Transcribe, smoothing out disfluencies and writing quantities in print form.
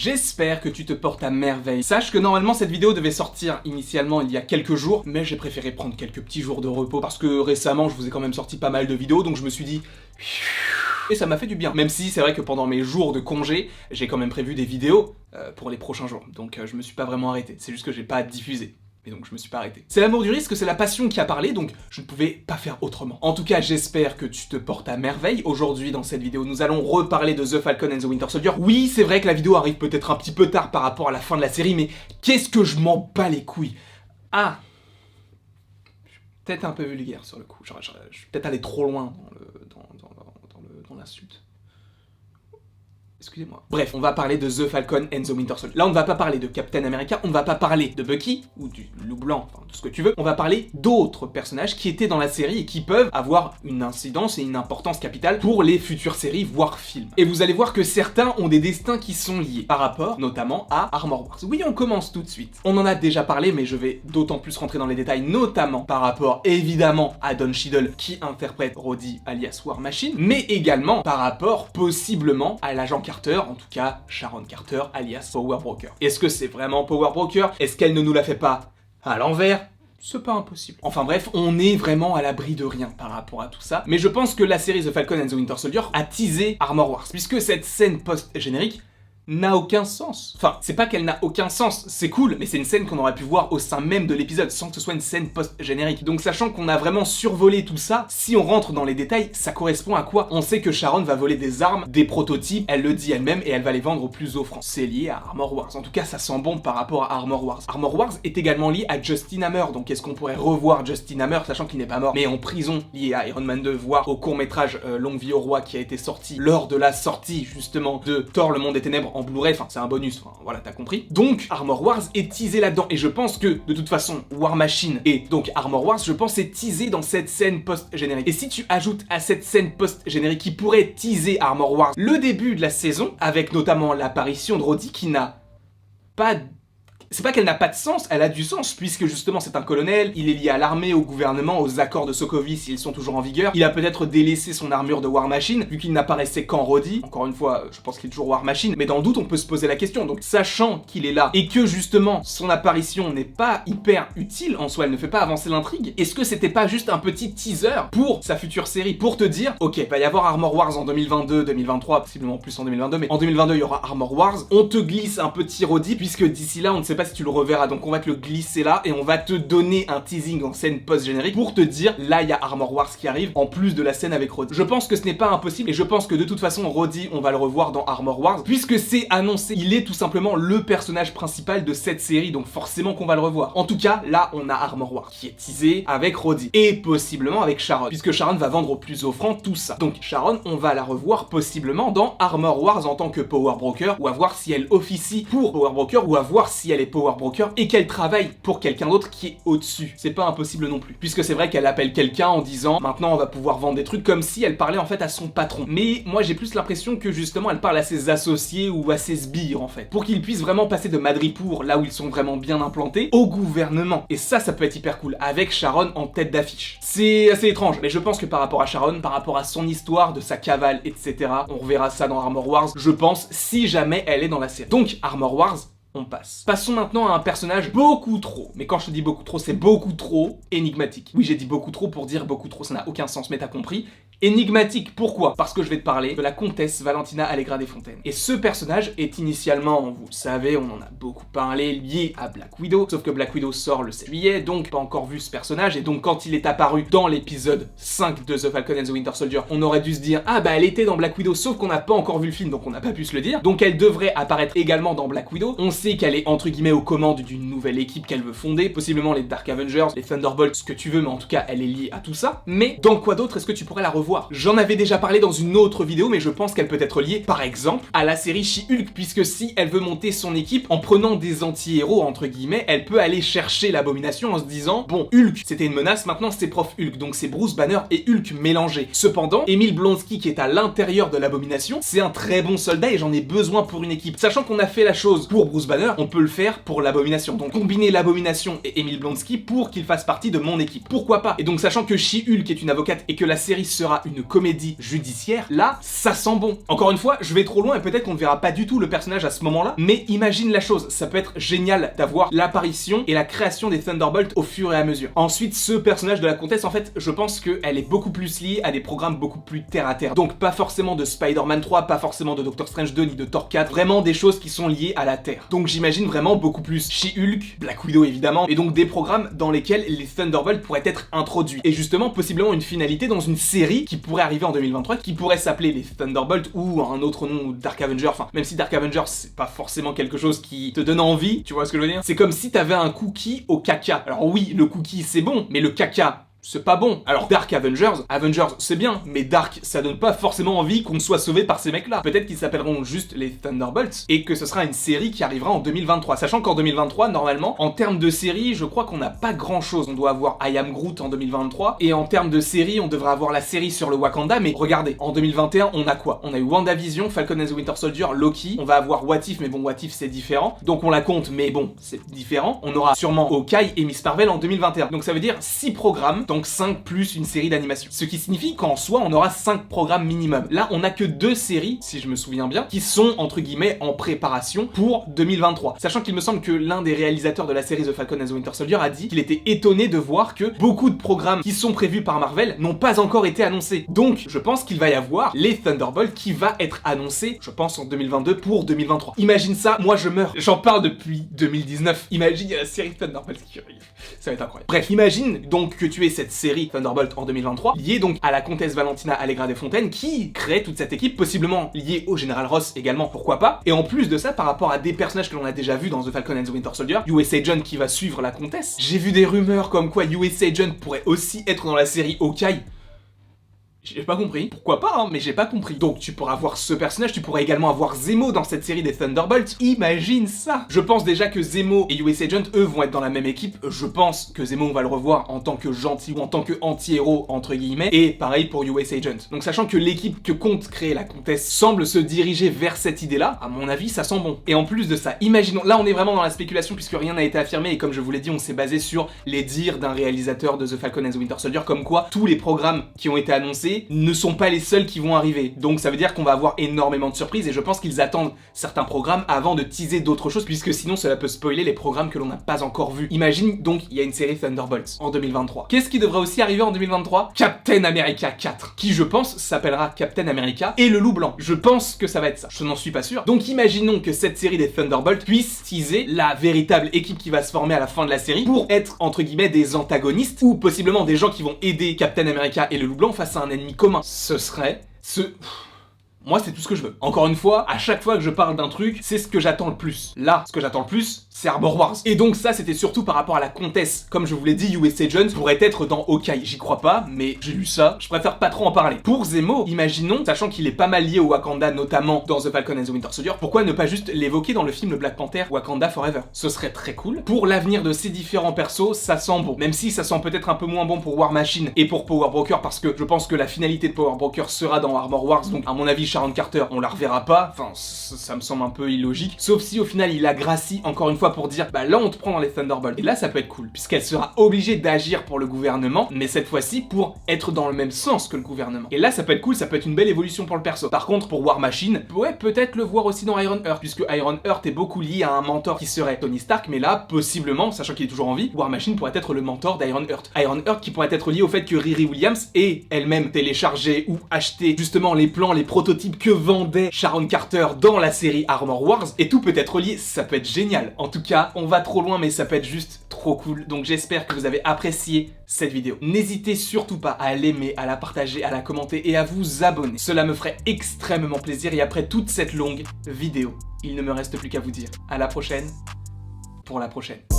J'espère que tu te portes à merveille. Sache que normalement cette vidéo devait sortir initialement il y a quelques jours, mais j'ai préféré prendre quelques petits jours de repos parce que récemment je vous ai quand même sorti pas mal de vidéos, donc je me suis dit... Et ça m'a fait du bien. Même si c'est vrai que pendant mes jours de congé, j'ai quand même prévu des vidéos pour les prochains jours. Donc je me suis pas vraiment arrêté, c'est juste que j'ai pas diffusé. Et donc je me suis pas arrêté. C'est l'amour du risque, c'est la passion qui a parlé, donc je ne pouvais pas faire autrement. En tout cas, j'espère que tu te portes à merveille. Aujourd'hui, dans cette vidéo, nous allons reparler de The Falcon and the Winter Soldier. Oui, c'est vrai que la vidéo arrive peut-être un petit peu tard par rapport à la fin de la série, mais qu'est-ce que je m'en bats les couilles. Ah, je suis peut-être un peu vulgaire sur le coup. Je suis peut-être allé trop loin dans l'insulte. Excusez-moi. Bref, on va parler de The Falcon and the Winter Soldier. Là, on ne va pas parler de Captain America, on ne va pas parler de Bucky, ou du loup blanc, enfin, tout ce que tu veux. On va parler d'autres personnages qui étaient dans la série et qui peuvent avoir une incidence et une importance capitale pour les futures séries, voire films. Et vous allez voir que certains ont des destins qui sont liés, par rapport, notamment, à Armor Wars. Oui, on commence tout de suite. On en a déjà parlé, mais je vais d'autant plus rentrer dans les détails, notamment par rapport, évidemment, à Don Cheadle, qui interprète Rhodey, alias War Machine, mais également par rapport, possiblement, à l'agent Carter, en tout cas Sharon Carter alias Power Broker. Est-ce que c'est vraiment Power Broker? Est-ce qu'elle ne nous la fait pas à l'envers? C'est pas impossible. Enfin bref, on est vraiment à l'abri de rien par rapport à tout ça, mais je pense que la série The Falcon and the Winter Soldier a teasé Armor Wars, puisque cette scène post-générique n'a aucun sens. Enfin, c'est pas qu'elle n'a aucun sens, c'est cool, mais c'est une scène qu'on aurait pu voir au sein même de l'épisode, sans que ce soit une scène post-générique. Donc sachant qu'on a vraiment survolé tout ça, si on rentre dans les détails, ça correspond à quoi? On sait que Sharon va voler des armes, des prototypes, elle le dit elle-même, et elle va les vendre au plus offrant. C'est lié à Armor Wars. En tout cas, ça sent bon par rapport à Armor Wars. Armor Wars est également lié à Justin Hammer, donc est-ce qu'on pourrait revoir Justin Hammer, sachant qu'il n'est pas mort, mais en prison, lié à Iron Man 2, voire au court-métrage Longue Vie au Roi qui a été sorti lors de la sortie, justement, de Thor, le monde des ténèbres en Blu-ray, enfin, c'est un bonus, enfin, voilà, t'as compris. Donc, Armor Wars est teasé là-dedans, et je pense que, de toute façon, War Machine et donc Armor Wars, je pense, est teasé dans cette scène post-générique. Et si tu ajoutes à cette scène post-générique qui pourrait teaser Armor Wars le début de la saison, avec notamment l'apparition de Rhodey qui n'a pas... C'est pas qu'elle n'a pas de sens, elle a du sens, puisque justement c'est un colonel, il est lié à l'armée, au gouvernement, aux accords de Sokovie s'ils sont toujours en vigueur, il a peut-être délaissé son armure de War Machine, vu qu'il n'apparaissait qu'en Rhodey, encore une fois, je pense qu'il est toujours War Machine, mais dans le doute on peut se poser la question, donc sachant qu'il est là, et que justement son apparition n'est pas hyper utile en soi, elle ne fait pas avancer l'intrigue, est-ce que c'était pas juste un petit teaser pour sa future série, pour te dire, ok, il va y avoir Armor Wars en 2022, 2023, possiblement plus en 2022, mais en 2022 il y aura Armor Wars, on te glisse un petit Rhodey, puisque d'ici là on ne sait pas si tu le reverras, donc on va te le glisser là et on va te donner un teasing en scène post-générique pour te dire là il y a Armor Wars qui arrive en plus de la scène avec Rhodey. Je pense que ce n'est pas impossible et je pense que de toute façon Rhodey on va le revoir dans Armor Wars puisque c'est annoncé, il est tout simplement le personnage principal de cette série, donc forcément qu'on va le revoir. En tout cas là on a Armor Wars qui est teasé avec Rhodey et possiblement avec Sharon, puisque Sharon va vendre au plus offrant tout ça. Donc Sharon on va la revoir possiblement dans Armor Wars en tant que Power Broker, ou à voir si elle officie pour Power Broker, ou à voir si elle est Power Broker et qu'elle travaille pour quelqu'un d'autre qui est au-dessus. C'est pas impossible non plus. Puisque c'est vrai qu'elle appelle quelqu'un en disant maintenant on va pouvoir vendre des trucs, comme si elle parlait en fait à son patron. Mais moi j'ai plus l'impression que justement elle parle à ses associés ou à ses sbires en fait. Pour qu'ils puissent vraiment passer de Madripoor, là où ils sont vraiment bien implantés, au gouvernement. Et ça peut être hyper cool, avec Sharon en tête d'affiche. C'est assez étrange, mais je pense que par rapport à Sharon, par rapport à son histoire, de sa cavale, etc., on reverra ça dans Armor Wars, je pense, si jamais elle est dans la série. Donc Armor Wars, on passe. Passons maintenant à un personnage beaucoup trop, mais quand je te dis beaucoup trop, c'est beaucoup trop énigmatique. Oui, j'ai dit beaucoup trop pour dire beaucoup trop, ça n'a aucun sens, mais t'as compris. Énigmatique, pourquoi? Parce que je vais te parler de la comtesse Valentina Allegra des Fontaines. Et ce personnage est initialement, vous le savez, on en a beaucoup parlé, lié à Black Widow, sauf que Black Widow sort le 7 juillet, donc pas encore vu ce personnage, et donc quand il est apparu dans l'épisode 5 de The Falcon and the Winter Soldier, on aurait dû se dire, ah bah elle était dans Black Widow, sauf qu'on n'a pas encore vu le film, donc on n'a pas pu se le dire, donc elle devrait apparaître également dans Black Widow. On sait qu'elle est entre guillemets aux commandes d'une nouvelle équipe qu'elle veut fonder, possiblement les Dark Avengers, les Thunderbolts, ce que tu veux, mais en tout cas elle est liée à tout ça. Mais dans quoi d'autre est-ce que tu pourrais la revoir? J'en avais déjà parlé dans une autre vidéo, mais je pense qu'elle peut être liée, par exemple, à la série She-Hulk, puisque si elle veut monter son équipe en prenant des anti-héros, entre guillemets, elle peut aller chercher l'abomination en se disant, bon, Hulk, c'était une menace, maintenant c'est Prof Hulk, donc c'est Bruce Banner et Hulk mélangés. Cependant, Emile Blonsky, qui est à l'intérieur de l'abomination, c'est un très bon soldat et j'en ai besoin pour une équipe. Sachant qu'on a fait la chose pour Bruce Banner, on peut le faire pour l'abomination. Donc combiner l'abomination et Emile Blonsky pour qu'il fasse partie de mon équipe. Pourquoi pas? Et donc sachant que She-Hulk est une avocate et que la série sera sera une comédie judiciaire, là, ça sent bon. Encore une fois, je vais trop loin et peut-être qu'on ne verra pas du tout le personnage à ce moment-là, mais imagine la chose, ça peut être génial d'avoir l'apparition et la création des Thunderbolts au fur et à mesure. Ensuite, ce personnage de la comtesse, en fait, je pense qu'elle est beaucoup plus liée à des programmes beaucoup plus terre à terre. Donc pas forcément de Spider-Man 3, pas forcément de Doctor Strange 2 ni de Thor 4, vraiment des choses qui sont liées à la Terre. Donc j'imagine vraiment beaucoup plus She-Hulk, Black Widow évidemment, et donc des programmes dans lesquels les Thunderbolts pourraient être introduits. Et justement, possiblement une finalité dans une série qui pourrait arriver en 2023, qui pourrait s'appeler les Thunderbolts ou un autre nom, Dark Avengers, enfin, même si Dark Avengers c'est pas forcément quelque chose qui te donne envie, tu vois ce que je veux dire? C'est comme si t'avais un cookie au caca. Alors oui, le cookie c'est bon, mais le caca, c'est pas bon. Alors Dark Avengers c'est bien, mais Dark ça donne pas forcément envie qu'on soit sauvé par ces mecs là. Peut-être qu'ils s'appelleront juste les Thunderbolts et que ce sera une série qui arrivera en 2023. Sachant qu'en 2023, normalement, en termes de série, je crois qu'on n'a pas grand chose. On doit avoir I Am Groot en 2023 et en termes de série, on devrait avoir la série sur le Wakanda, mais regardez, en 2021, on a quoi? On a eu WandaVision, Falcon and the Winter Soldier, Loki, on va avoir What If, mais bon, What If c'est différent. Donc on la compte, mais bon, c'est différent. On aura sûrement Hawkeye et Miss Marvel en 2021. Donc ça veut dire 6 programmes, donc 5 plus une série d'animation. Ce qui signifie qu'en soi, on aura 5 programmes minimum. Là, on a que 2 séries, si je me souviens bien, qui sont, entre guillemets, en préparation pour 2023. Sachant qu'il me semble que l'un des réalisateurs de la série The Falcon and the Winter Soldier a dit qu'il était étonné de voir que beaucoup de programmes qui sont prévus par Marvel n'ont pas encore été annoncés. Donc, je pense qu'il va y avoir les Thunderbolts qui va être annoncé, je pense, en 2022 pour 2023. Imagine ça, moi je meurs. J'en parle depuis 2019. Imagine, il y a la série Thunderbolts qui arrive. Ça va être incroyable. Bref, imagine donc que tu aies cette série Thunderbolt en 2023, liée donc à la comtesse Valentina Allegra des Fontaines, qui crée toute cette équipe, possiblement liée au général Ross également, pourquoi pas. Et en plus de ça, par rapport à des personnages que l'on a déjà vus dans The Falcon and the Winter Soldier, US Agent qui va suivre la comtesse. J'ai vu des rumeurs comme quoi US Agent pourrait aussi être dans la série Hawkeye. J'ai pas compris. Pourquoi pas, hein, mais j'ai pas compris. Donc tu pourras avoir ce personnage, tu pourras également avoir Zemo dans cette série des Thunderbolts. Imagine ça. Je pense déjà que Zemo et US Agent, eux, vont être dans la même équipe. Je pense que Zemo, on va le revoir en tant que gentil ou en tant que anti-héros, entre guillemets. Et pareil pour US Agent. Donc sachant que l'équipe que compte créer la comtesse semble se diriger vers cette idée-là, à mon avis, ça sent bon. Et en plus de ça, imaginons, là on est vraiment dans la spéculation puisque rien n'a été affirmé et comme je vous l'ai dit, on s'est basé sur les dires d'un réalisateur de The Falcon and the Winter Soldier, comme quoi tous les programmes qui ont été annoncés ne sont pas les seuls qui vont arriver. Donc ça veut dire qu'on va avoir énormément de surprises et je pense qu'ils attendent certains programmes avant de teaser d'autres choses puisque sinon cela peut spoiler les programmes que l'on n'a pas encore vus. Imagine donc il y a une série Thunderbolts en 2023. Qu'est-ce qui devrait aussi arriver en 2023? Captain America 4, qui je pense s'appellera Captain America et le Loup Blanc. Je pense que ça va être ça. Je n'en suis pas sûr. Donc imaginons que cette série des Thunderbolts puisse teaser la véritable équipe qui va se former à la fin de la série pour être entre guillemets des antagonistes ou possiblement des gens qui vont aider Captain America et le Loup Blanc face à un ennemi commun. Ce serait moi, c'est tout ce que je veux. Encore une fois, à chaque fois que je parle d'un truc, c'est ce que j'attends le plus. Là, ce que j'attends le plus, c'est Armor Wars. Et donc ça, c'était surtout par rapport à la comtesse. Comme je vous l'ai dit, US Agent pourrait être dans Hawkeye. J'y crois pas, mais j'ai lu ça. Je préfère pas trop en parler. Pour Zemo, imaginons, sachant qu'il est pas mal lié au Wakanda, notamment dans The Falcon and the Winter Soldier, pourquoi ne pas juste l'évoquer dans le film le Black Panther Wakanda Forever? Ce serait très cool. Pour l'avenir de ces différents persos, ça sent bon. Même si ça sent peut-être un peu moins bon pour War Machine et pour Power Broker, parce que je pense que la finalité de Power Broker sera dans Armor Wars. Donc, à mon avis, Sharon Carter, on la reverra pas, enfin ça me semble un peu illogique, sauf si au final il la gracie encore une fois pour dire bah là on te prend dans les Thunderbolts, et là ça peut être cool, puisqu'elle sera obligée d'agir pour le gouvernement, mais cette fois-ci pour être dans le même sens que le gouvernement, et là ça peut être cool, ça peut être une belle évolution pour le perso. Par contre pour War Machine, ouais peut-être le voir aussi dans Iron Heart, puisque Iron Heart est beaucoup lié à un mentor qui serait Tony Stark, mais là possiblement, sachant qu'il est toujours en vie, War Machine pourrait être le mentor d'Iron Heart. Iron Heart qui pourrait être lié au fait que Riri Williams ait elle-même téléchargé ou acheté justement les plans, les prototypes que vendait Sharon Carter dans la série Armor Wars, et tout peut être lié, ça peut être génial. En tout cas, on va trop loin mais ça peut être juste trop cool, donc j'espère que vous avez apprécié cette vidéo. N'hésitez surtout pas à l'aimer, à la partager, à la commenter et à vous abonner. Cela me ferait extrêmement plaisir et après toute cette longue vidéo, il ne me reste plus qu'à vous dire à la prochaine pour la prochaine.